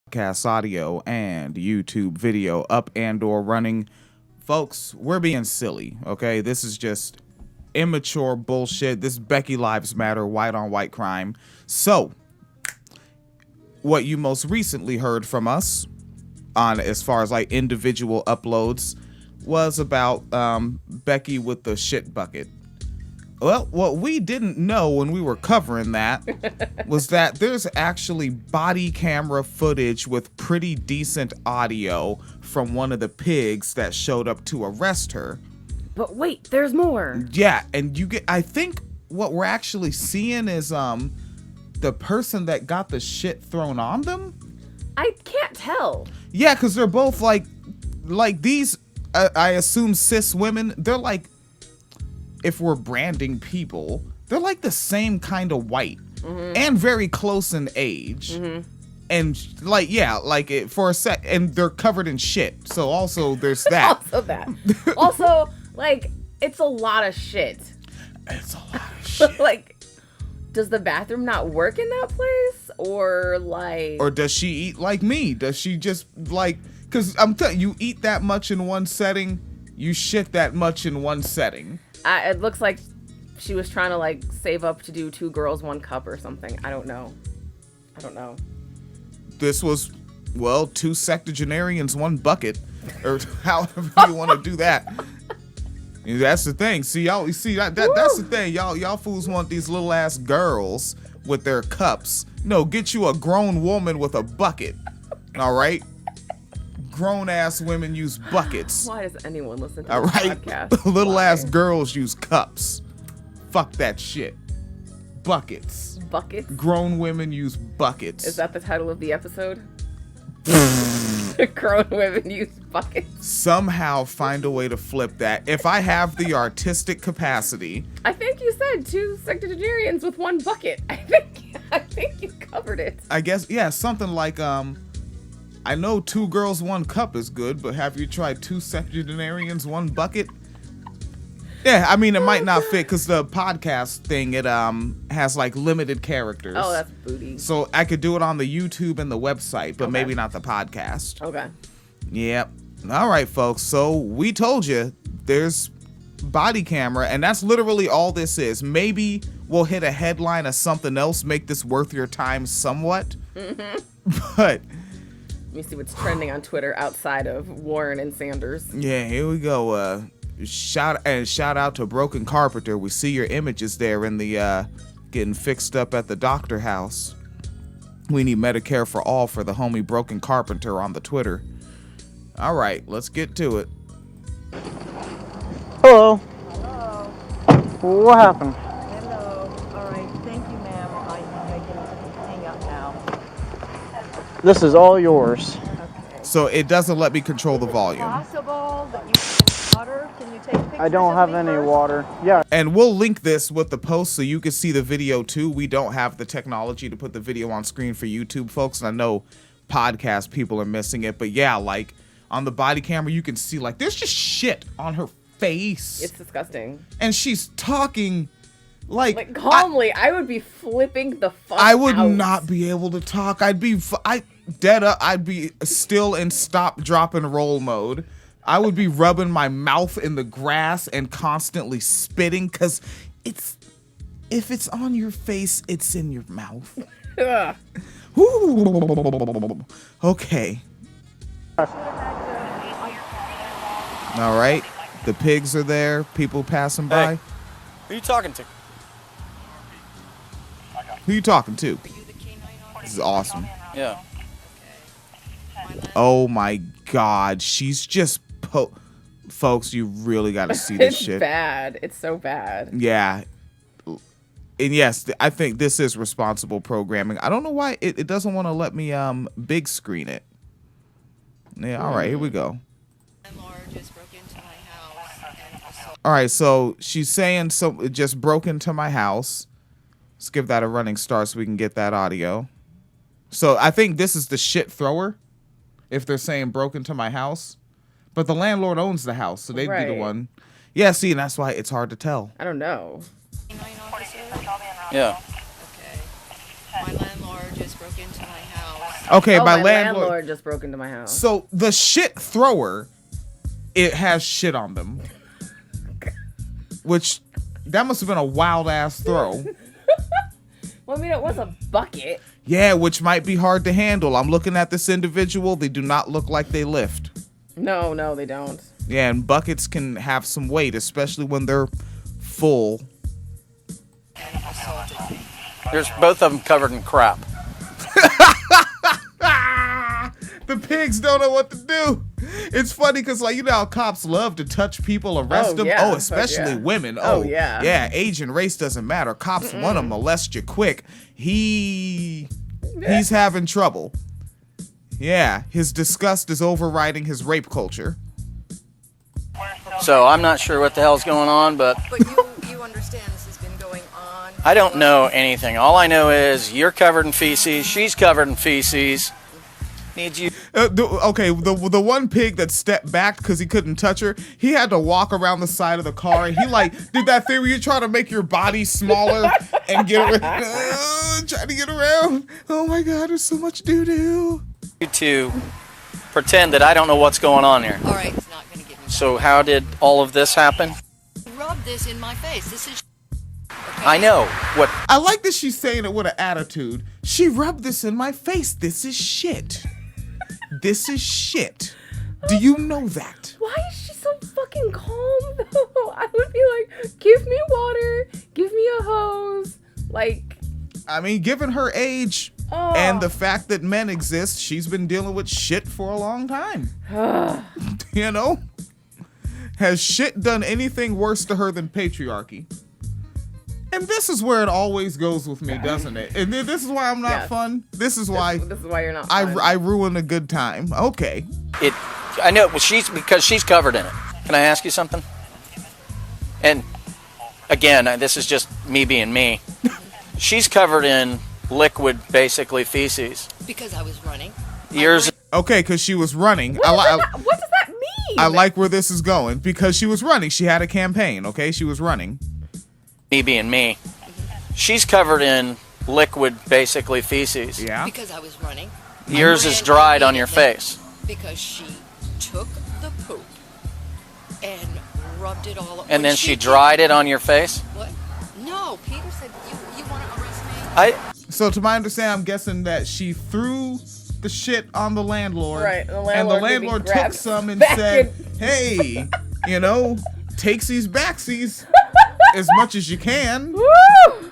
podcast audio and YouTube video up and or running. Folks, we're being silly, okay? This is just immature bullshit. This Becky Lives Matter, white on white crime. So, what you most recently heard from us on as far as like individual uploads was about Becky with the shit bucket. Well, what we didn't know when we were covering that was that there's actually body camera footage with pretty decent audio from one of the pigs that showed up to arrest her. But wait, there's more. Yeah, and I think what we're actually seeing is the person that got the shit thrown on them. I can't tell. Yeah, because they're both like these, I assume cis women, they're like, if we're branding people, they're like the same kind of white and very close in age. And like, yeah, like it for a sec, and they're covered in shit. So also there's that. Also that. Also, like, it's a lot of shit. It's a lot of shit. Like, does the bathroom not work in that place? Or like... Or does she eat like me? Does she just like... Because I'm telling you, eat that much in one setting, you shit that much in one setting. It looks like she was trying to, like, save up to do 2 girls, 1 cup or something. I don't know. This was, well, 2 septuagenarians, 1 bucket. Or however you want to do that. That's the thing. See, y'all, that's the thing. Y'all fools want these little ass girls with their cups. No, get you a grown woman with a bucket. All right? Grown ass women use buckets. Why does anyone listen to all this right? podcast? Little ass girls use cups. Fuck that shit. Buckets. Buckets? Grown women use buckets. Is that the title of the episode? Grown women use buckets. Somehow find a way to flip that. If I have the artistic capacity. I think you said 2 septuagenarians with 1 bucket. I think you covered it. I guess, yeah, something like, I know 2 girls, 1 cup is good, but have you tried 2 septuagenarians, 1 bucket? Yeah, I mean, it might not fit because the podcast thing, it has like limited characters. Oh, that's booty. So I could do it on the YouTube and the website, but okay. maybe not the podcast. Okay. Yep. All right, folks. So we told you there's body camera, and that's literally all this is. Maybe we'll hit a headline of something else, make this worth your time somewhat. But... Let me see what's trending on Twitter outside of Warren and Sanders. Yeah, here we go. Shout out to Broken Carpenter. We see your images there in the getting fixed up at the doctor house. We need Medicare for all for the homie Broken Carpenter on the Twitter. All right, let's get to it. Hello. Hello. What happened? Hello. All right. Thank you, ma'am. I can hang up now. This is all yours. Okay. So it doesn't let me control the volume. Possible that you can water? Can you take pictures? I don't have of me any first? water. Yeah. And we'll link this with the post so you can see the video too. We don't have the technology to put the video on screen for YouTube folks, and I know podcast people are missing it, but yeah, like on the body camera you can see like there's just shit on her face. It's disgusting. And she's talking like calmly. I would be flipping the fuck I would out. not be able to talk. I'd be dead up. I'd be still in stop, drop, and roll mode. I would be rubbing my mouth in the grass and constantly spitting because if it's on your face, it's in your mouth. Ugh. Okay. All right. The pigs are there. People passing by. Hey, who you talking to? Who you talking to? This is awesome. Yeah. Oh my God. She's just folks, you really got to see this It's shit. bad. It's so bad. Yeah. And yes, I think this is responsible programming. I don't know why it doesn't want to let me big screen it. Yeah, all right, here we go. All right, so she's saying it just broke into my house. Let's give that a running start so we can get that audio. So I think this is the shit thrower, if they're saying broke into my house. But the landlord owns the house, so they'd be the Right. one. Yeah, see, and that's why it's hard to tell. I don't know. Yeah. Okay. My landlord just broke into my house Okay, Oh, my my landlord. just broke into my house. So the shit thrower, it has shit on them. Which, that must have been a wild ass throw. Well, I mean, it was a bucket. Yeah, which might be hard to handle. I'm looking at this individual. They do not look like they lift. No, they don't. Yeah, and buckets can have some weight, especially when they're full. There's both of them covered in crap. The pigs don't know what to do. It's funny because, like, you know how cops love to touch people, arrest them? yeah. Oh, especially women. Oh, yeah. Yeah, age and race doesn't matter. Cops want to molest you quick. He's having trouble. Yeah, his disgust is overriding his rape culture. So I'm not sure what the hell's going on, but But you understand this has been going on. I don't know anything. All I know is you're covered in feces, she's covered in feces. Needs you. The one pig that stepped back because he couldn't touch her, he had to walk around the side of the car, and he like did that thing where you try to make your body smaller and get around, try to get around. Oh my God, there's so much doo-doo. You to pretend that I don't know what's going on here. All right, it's not going to get me. So how did all of this happen? Rub this in my face. This is. I know what. I like that she's saying it with an attitude. She rubbed this in my face. This is shit. This is shit. Do you know that? Why is she so fucking calm, though? I would be like, give me water, give me a hose. Like, I mean, given her age and the fact that men exist, she's been dealing with shit for a long time. You know? Has shit done anything worse to her than patriarchy? And this is where it always goes with me, doesn't it? And this is why I'm not fun. This is why this is why you're not fun. I ruin a good time. Okay. I know because she's covered in it. Can I ask you something? And again, this is just me being me. She's covered in liquid, basically feces. Because I was running. Yours. Okay, because she was running. What does that mean? I like where this is going because she was running. She had a campaign. Okay, she was running. Me being me. She's covered in liquid, basically feces. Yeah. Because I was running. Yours is dried on your face. Because she took the poop and rubbed it all. And then she dried it on your face? What? No, Peter said you want to arrest me. So to my understanding, I'm guessing that she threw the shit on the landlord. Right, the and the landlord maybe landlord took grabbed some and back said, hey, you know, takesies backsies as much as you can. Woo!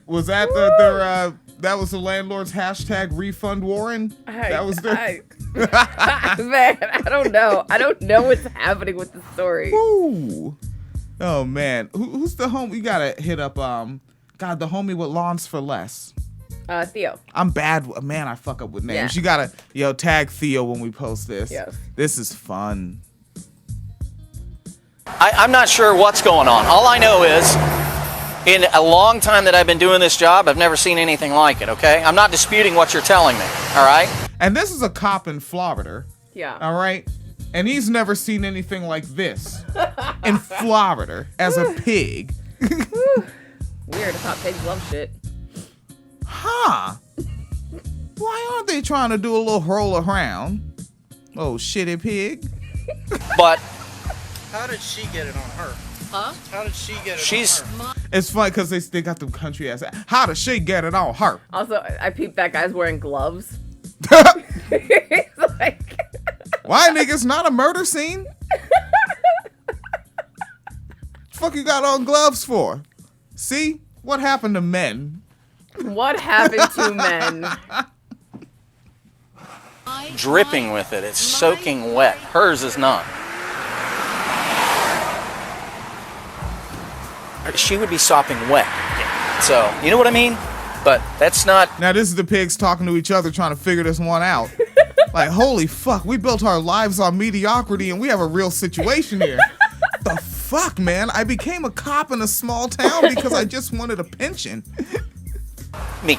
Was that that was the landlord's hashtag refund Warren? That was their... Man, I don't know. I don't know what's happening with the story. Woo. Oh man, who's the homie? You gotta hit up God, the homie with Lawns for Less. Theo. I'm bad. Man, I fuck up with names. Yeah. You gotta tag Theo when we post this. Yes. This is fun. I'm not sure what's going on. All I know is, in a long time that I've been doing this job, I've never seen anything like it, okay? I'm not disputing what you're telling me, all right? And this is a cop in Florida. Yeah. All right? And he's never seen anything like this in Florida as a pig. Weird. Top pigs love shit. Huh. Why aren't they trying to do a little roll around? Oh, shitty pig. But how did she get it on her? Huh? How did she get it on her? It's funny because they got them country ass. How does she get it on her? Also, I peeped that guy's wearing gloves. He's like, Why, niggas, not a murder scene? Fuck you got on gloves for? See? What happened to men? what happened to men? dripping with it. It's soaking wet. Hers is not. She would be sopping wet. So, you know what I mean? But that's not... Now, this is the pigs talking to each other trying to figure this one out. Like, holy fuck, we built our lives on mediocrity and we have a real situation here. The fuck, man? I became a cop in a small town because I just wanted a pension. Me.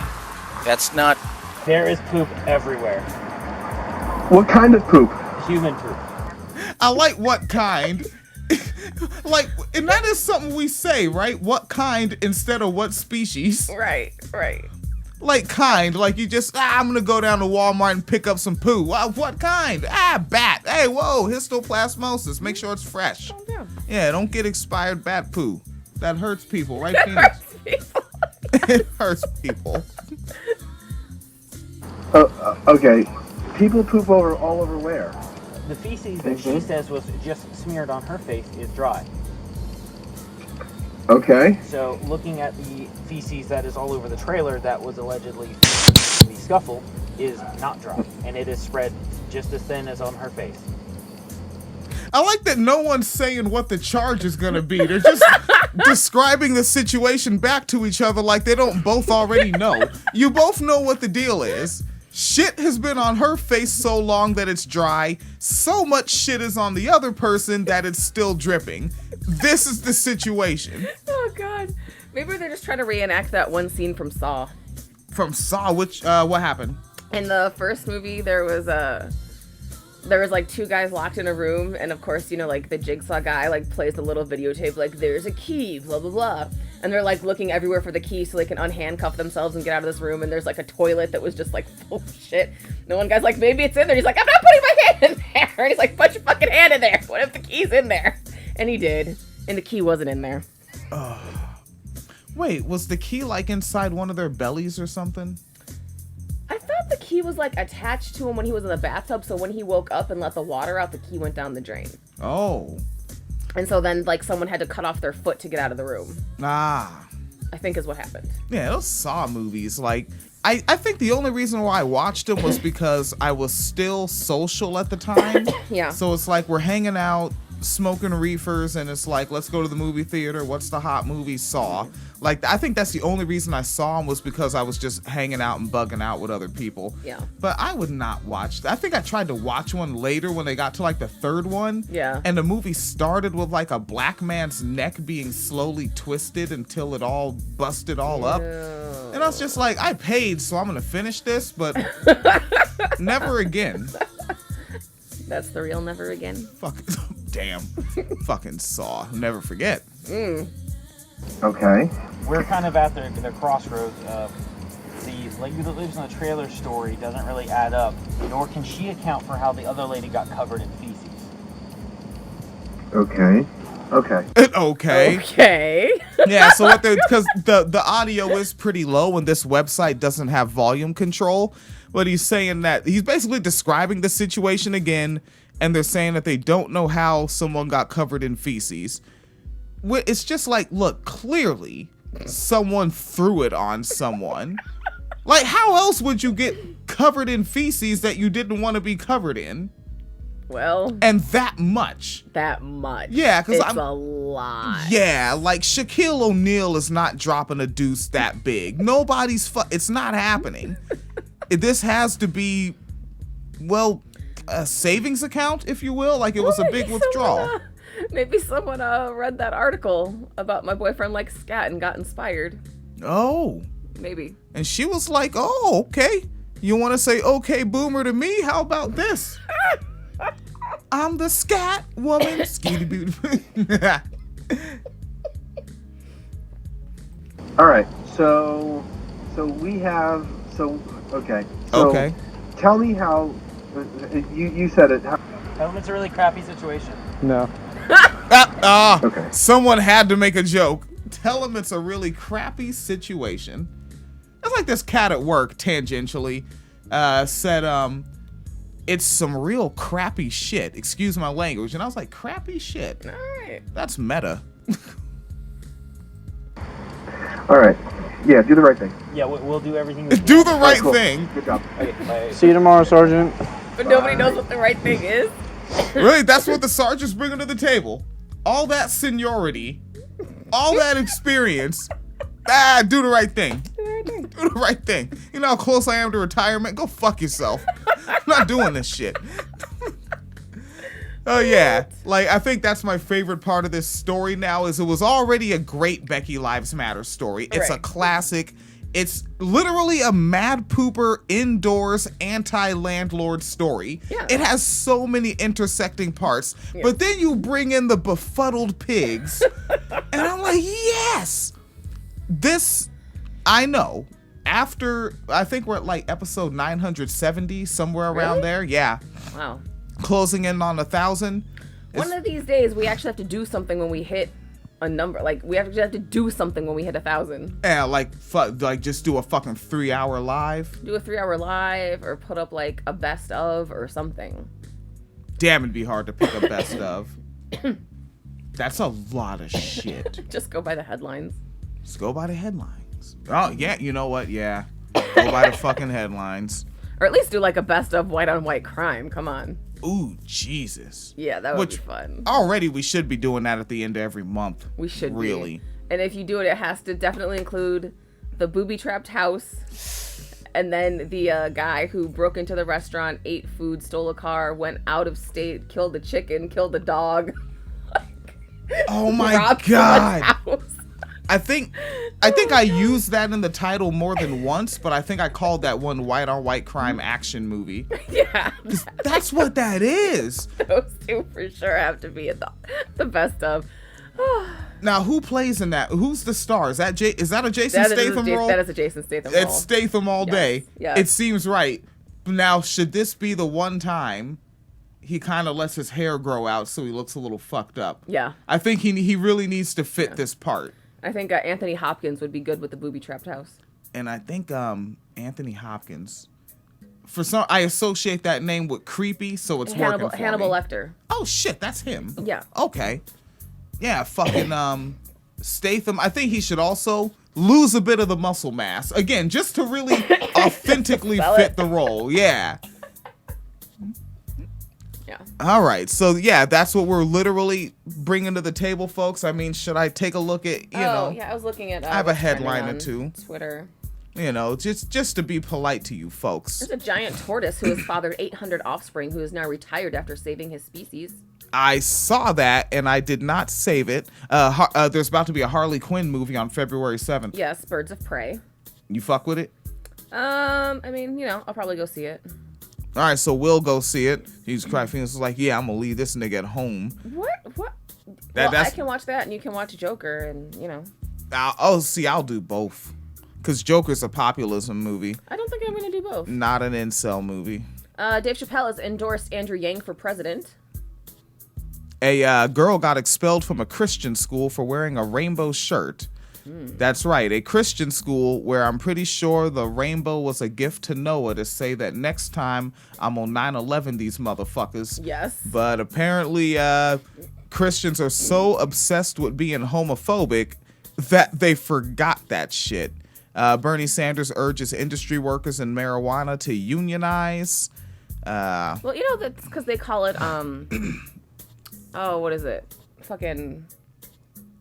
That's not... There is poop everywhere. What kind of poop? Human poop. I like what kind. Like, and that is something we say, right? What kind instead of what species. Right, right. Like kind, like you just, I'm gonna go down to Walmart and pick up some poo. What kind? Bat. Hey, whoa, histoplasmosis. Make sure it's fresh. Calm down. Yeah, don't get expired bat poo. That hurts people, right, Phoenix? It hurts people. Okay. People poop all over where? The feces that she says was just smeared on her face is dry. Okay. So looking at the feces that is all over the trailer that was allegedly in the scuffle is not dry, and it is spread just as thin as on her face. I like that no one's saying what the charge is gonna be. They're just describing the situation back to each other like they don't both already know. You both know what the deal is. Shit has been on her face so long that it's dry. So much shit is on the other person that it's still dripping. This is the situation. Oh God. Maybe they're just trying to reenact that one scene from Saw. From Saw, which what happened? In the first movie, there was like two guys locked in a room, and of course, you know, like the jigsaw guy like plays the little videotape, like there's a key, blah blah blah, and they're like looking everywhere for the key so they can unhandcuff themselves and get out of this room. And there's like a toilet that was just like full of shit. And one guy's like, maybe it's in there. He's like, I'm not putting my hand in there. And he's like, put your fucking hand in there. What if the key's in there? And he did, and the key wasn't in there. Wait, was the key like inside one of their bellies or something? I thought the key was like attached to him when he was in the bathtub, so when he woke up and let the water out, the key went down the drain. Oh. And so then like someone had to cut off their foot to get out of the room. Ah. I think is what happened. Yeah, those Saw movies, like, I think the only reason why I watched them was because I was still social at the time. Yeah. So it's like we're hanging out, smoking reefers, and it's like, let's go to the movie theater. What's the hot movie? Saw. Like, I think that's the only reason I saw them was because I was just hanging out and bugging out with other people. Yeah. But I would not watch that. I think I tried to watch one later when they got to like the third one. Yeah. And the movie started with like a black man's neck being slowly twisted until it all busted all up. And I was just like, I paid, so I'm going to finish this, but never again. That's the real never again. Fuck. Damn. Fucking Saw. Never forget. Okay. We're kind of at the crossroads of the lady that lives in the trailer story doesn't really add up, nor can she account for how the other lady got covered in feces. Okay. Okay. Yeah, so what they're, because the audio is pretty low and this website doesn't have volume control, but he's saying that he's basically describing the situation again, and they're saying that they don't know how someone got covered in feces. It's just like, look, clearly someone threw it on someone. Like, how else would you get covered in feces that you didn't want to be covered in? Well, And that much. Yeah, because it's a lot. Yeah, like Shaquille O'Neal is not dropping a deuce that big. Nobody's it's not happening. This has to be, well, a savings account, if you will. Like, it was a big withdrawal. Maybe someone read that article about my boyfriend likes scat and got inspired. Oh. Maybe. And she was like, oh, okay. You want to say okay boomer to me? How about this? I'm the scat woman. Skeety booty. All right. So we have. Okay. So Okay. Tell me how. You said it. Tell them it's a really crappy situation. No. Okay. Someone had to make a joke. Tell him it's a really crappy situation. It's like this cat at work, tangentially, said, it's some real crappy shit. Excuse my language. And I was like, crappy shit? All right. That's meta. All right. Yeah, do the right thing. Yeah, we'll do everything. We Do can. the right Cool. thing. Good job. Okay, bye. See you tomorrow, Sergeant. But nobody knows what the right thing is. Really, that's what the sergeant's bringing to the table. All that seniority, all that experience. Do the right thing. Do the right thing. You know how close I am to retirement? Go fuck yourself. I'm not doing this shit. Oh yeah, like I think that's my favorite part of this story now is it was already a great Becky Lives Matter story. It's a Right. classic. It's literally a mad pooper indoors anti-landlord story. Yeah. It has so many intersecting parts, Yeah. but then you bring in the befuddled pigs, and I'm like, yes, this, I know, after, I think we're at like episode 970, somewhere around there. Yeah. Wow. Closing in on 1,000. One of these days, we actually have to do something when we hit a number. Like, we actually have to do something when we hit 1,000. Yeah, like just do a fucking 3-hour live. Do a 3-hour live, or put up like a best of or something. Damn, it'd be hard to pick a best of. That's a lot of shit. Just go by the headlines. Just go by the headlines. Oh, yeah, you know what? Yeah. Go by the fucking headlines. Or at least do like a best of white on white crime. Come on. Ooh, Jesus. Yeah, that would be fun. Already, we should be doing that at the end of every month. We should really. And if you do it, it has to definitely include the booby-trapped house, and then the guy who broke into the restaurant, ate food, stole a car, went out of state, killed a chicken, killed a dog. Oh my God. I think I used that in the title more than once, but I think I called that one white on white crime action movie. Yeah. That's what that is. Those two for sure have to be the best of. Now, who plays in that? Who's the star? Is that a Jason Statham role? That is a Jason Statham role. It's Statham all day. Yes. It seems right. Now, should this be the one time he kind of lets his hair grow out so he looks a little fucked up? Yeah. I think he really needs to fit this part. I think Anthony Hopkins would be good with the booby-trapped house. And I think Anthony Hopkins, I associate that name with creepy, so it's working for Hannibal me. Lecter. Oh shit, that's him. Yeah. Okay. Yeah, fucking Statham. I think he should also lose a bit of the muscle mass again, just to really authentically fit the role. Yeah. Yeah. All right. So yeah, that's what we're literally bringing to the table, folks. I mean, should I take a look at Yeah, I was looking at. I have a headline or two. Twitter. Just to be polite to you folks. There's a giant tortoise who has fathered 800 offspring, who is now retired after saving his species. I saw that and I did not save it. There's about to be a Harley Quinn movie on February 7th. Yes, Birds of Prey. You fuck with it? I mean, I'll probably go see it. All right, so we'll go see it. Jesus Christ, Phoenix was like, yeah, I'm gonna leave this nigga at home. What? I can watch that, and you can watch Joker, and I'll do both, cause Joker's a populism movie. I don't think I'm gonna do both. Not an incel movie. Dave Chappelle has endorsed Andrew Yang for president. A girl got expelled from a Christian school for wearing a rainbow shirt. That's right, a Christian school where I'm pretty sure the rainbow was a gift to Noah to say that next time I'm on 9/11 these motherfuckers. Yes. But apparently Christians are so obsessed with being homophobic that they forgot that shit. Bernie Sanders urges industry workers in marijuana to unionize. Well, that's because they call it, oh, what is it? Fucking,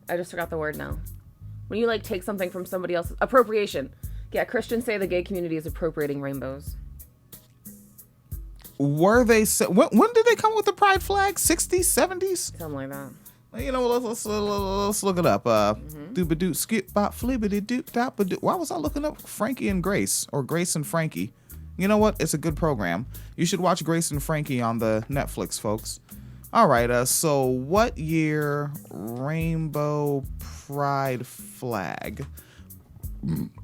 I just forgot the word now. When you, take something from somebody else. Appropriation. Yeah, Christians say the gay community is appropriating rainbows. Were they... When did they come up with the pride flag? 60s, 70s? Something like that. Let's look it up. Doobadoo, skip, bop, flibbity, doop, dop-a-doo. Why was I looking up Frankie and Grace? Or Grace and Frankie? You know what? It's a good program. You should watch Grace and Frankie on the Netflix, folks. All right, so what year rainbow pride flag?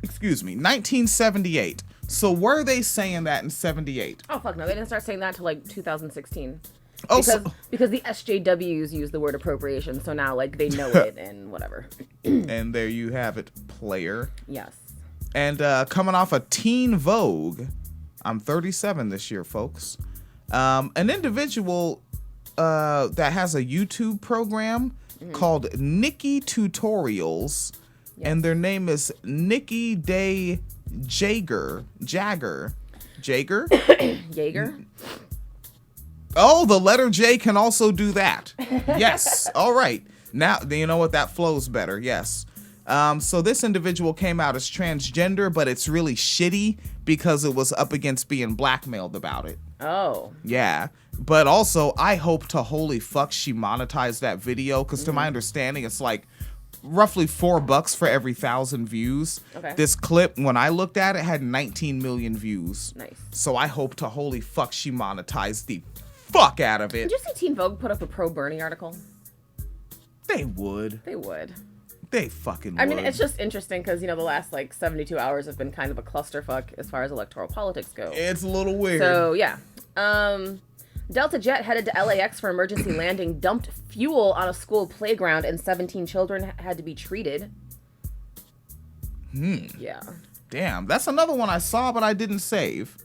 Excuse me, 1978. So were they saying that in 78? Oh, fuck no. They didn't start saying that until, 2016. Oh, because the SJWs use the word appropriation, so now, they know it and whatever. And there you have it, player. Yes. And coming off a Teen Vogue, I'm 37 this year, folks. An individual... that has a YouTube program called Nikki Tutorials, and their name is Nikki Day Jager. Jager? Jaeger? Oh, the letter J can also do that. Yes. All right. Now, you know what? That flows better. Yes. So this individual came out as transgender, but it's really shitty because it was up against being blackmailed about it. Oh. Yeah. But also, I hope to holy fuck she monetized that video, because to my understanding, it's roughly $4 for every 1,000 views. Okay. This clip, when I looked at it, had 19 million views. Nice. So I hope to holy fuck she monetized the fuck out of it. Did you see Teen Vogue put up a pro Bernie article? They would. They would. They fucking I mean, would. it's just interesting because, the last, 72 hours have been kind of a clusterfuck as far as electoral politics go. It's a little weird. So, yeah. Delta Jet headed to LAX for emergency landing, dumped fuel on a school playground, and 17 children had to be treated. Yeah. Damn, that's another one I saw, but I didn't save.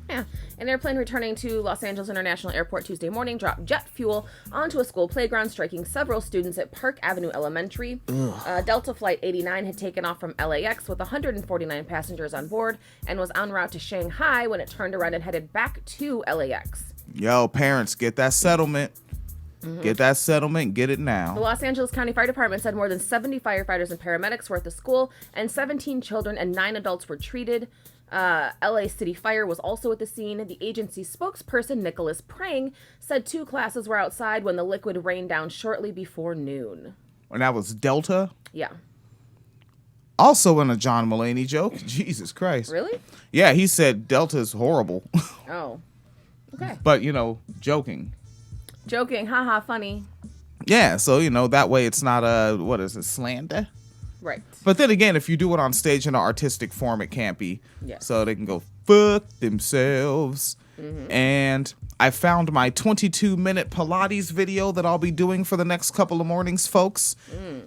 Yeah. An airplane returning to Los Angeles International Airport Tuesday morning dropped jet fuel onto a school playground, striking several students at Park Avenue Elementary. Delta Flight 89 had taken off from LAX with 149 passengers on board and was en route to Shanghai when it turned around and headed back to LAX. Yo, parents, get that settlement. Get that settlement. Get it The now. Los Angeles County Fire Department said more than 70 firefighters and paramedics were at the school, and 17 children and 9 adults were treated. LA City Fire was also at the scene. The agency spokesperson, Nicholas Prang, said 2 classes were outside when the liquid rained down shortly before noon. And that was Delta. Yeah. Also in a John Mulaney joke. Jesus Christ. Really? Yeah, he said Delta's horrible. Oh. Okay. But, joking. Joking. Haha, funny. Yeah, so, that way it's not slander? Right. But then again, if you do it on stage in an artistic form, it can't be. Yeah. So they can go fuck themselves. And I found my 22-minute Pilates video that I'll be doing for the next couple of mornings, folks.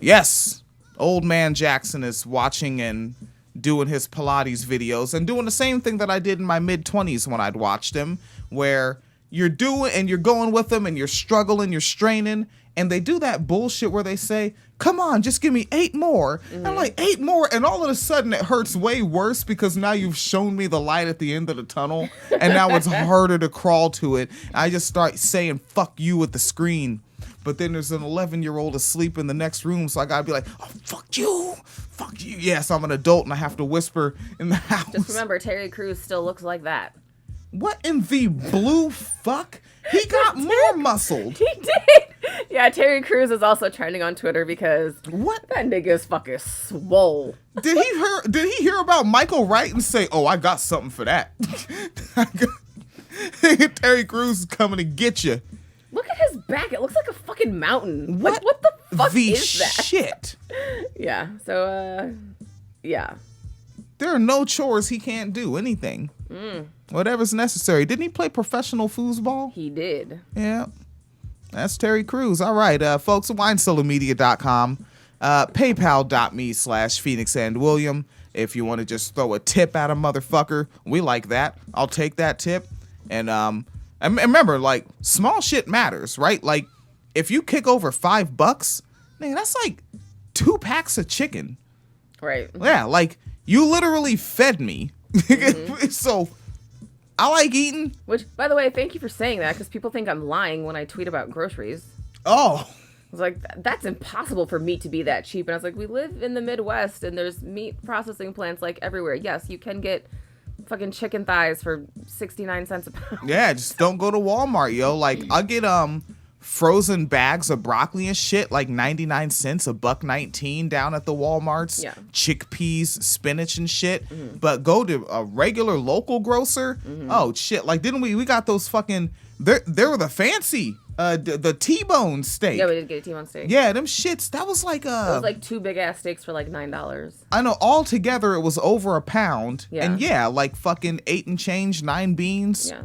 Yes, old man Jackson is watching and doing his Pilates videos and doing the same thing that I did in my mid-20s when I'd watched him, where you're doing and you're going with them and you're struggling, you're straining, and they do that bullshit where they say, come on, just give me 8 more. And I'm like, 8 more? And all of a sudden it hurts way worse because now you've shown me the light at the end of the tunnel and now it's harder to crawl to it. I just start saying, fuck you at the screen. But then there's an 11-year-old asleep in the next room, so I gotta be like, oh, fuck you. Fuck you. Yes, I'm an adult and I have to whisper in the house. Just remember, Terry Crews still looks like that. What in the blue fuck? He got more muscled. He did. Yeah, Terry Crews is also trending on Twitter because What? that nigga's fucking swole. Did he hear about Michael Wright and say, "Oh, I got something for that"? Terry Crews is coming to get you. Look at his back. It looks like a fucking mountain. What the fuck the is that? shit? Yeah. So, yeah. There are no chores he can't do. Anything. Whatever's necessary. Didn't he play professional foosball? He did. Yeah. That's Terry Crews. All right, folks, WineCellarMedia.com, PayPal.me/Phoenix and William. If you want to just throw a tip at a motherfucker, we like that. I'll take that tip. And remember, small shit matters, right? Like, if you kick over $5, man, that's like 2 packs of chicken. Right. Yeah, like, you literally fed me. So, I like eating. Which, by the way, thank you for saying that because people think I'm lying when I tweet about groceries. Oh. I was like, that's impossible for meat to be that cheap. And I was like, we live in the Midwest and there's meat processing plants everywhere. Yes, you can get fucking chicken thighs for 69 cents a pound. Yeah, just don't go to Walmart, yo. Like, I'll get frozen bags of broccoli and shit, 99 cents, $1.19 down at the Walmarts. Yeah. Chickpeas, spinach and shit. But go to a regular local grocer. Oh shit! Didn't we got those fucking? They were the fancy the T-bone steak. Yeah, we did get a T-bone steak. Yeah, them shits. That was like It was 2 big ass steaks for $9. I know. All together, it was over £1. Yeah. And yeah, fucking 8 and change, 9 beans. Yeah.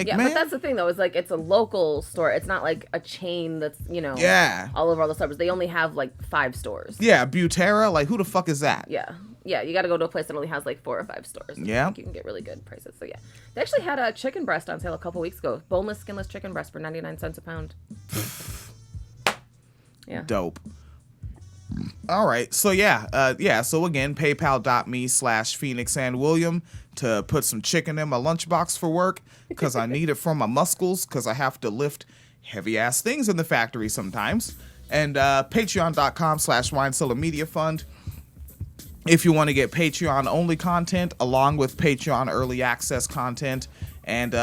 Yeah, man. But that's the thing though, is it's a local store. It's not a chain that's, Yeah. all over all the suburbs. They only have 5 stores. Yeah, Butera, who the fuck is that? Yeah. Yeah, you got to go to a place that only has 4 or 5 stores. Yeah. You can get really good prices. So yeah. They actually had a chicken breast on sale a couple weeks ago. Boneless, skinless chicken breast for 99 cents a pound. Yeah. Dope. All right. So so again, PayPal.me/Phoenix and William to put some chicken in my lunchbox for work because I need it for my muscles because I have to lift heavy ass things in the factory sometimes. And Patreon.com/WineCellarMedia Fund. If you want to get Patreon only content along with Patreon early access content. And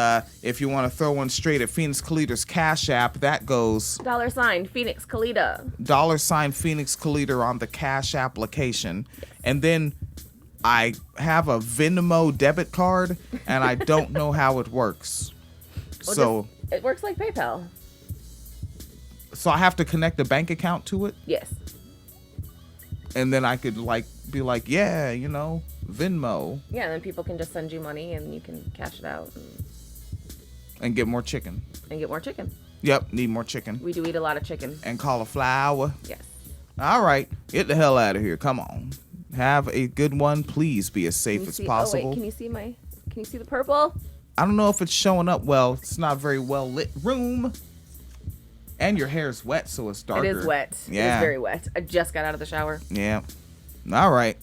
if you want to throw one straight at Phoenix Kalita's Cash App, that goes $ Phoenix Kalita. $ Phoenix Kalita on the Cash application. And then I have a Venmo debit card, and I don't know how it works. Well, it works like PayPal. So I have to connect a bank account to it? Yes. and then I could like be like, yeah, you know, Venmo. Yeah, and then people can just send you money and you can cash it out And get more chicken. and get more chicken. Yep, need more chicken. We do eat a lot of chicken. And cauliflower. Yes. All right, get the hell out of here. Come on. Have a good one. Please be as safe as possible. Oh wait, can you see the purple? I don't know if it's showing up well. It's not a very well lit room. And your hair's wet, so it's darker. It is wet. Yeah. It is very wet. I just got out of the shower. Yeah. All right.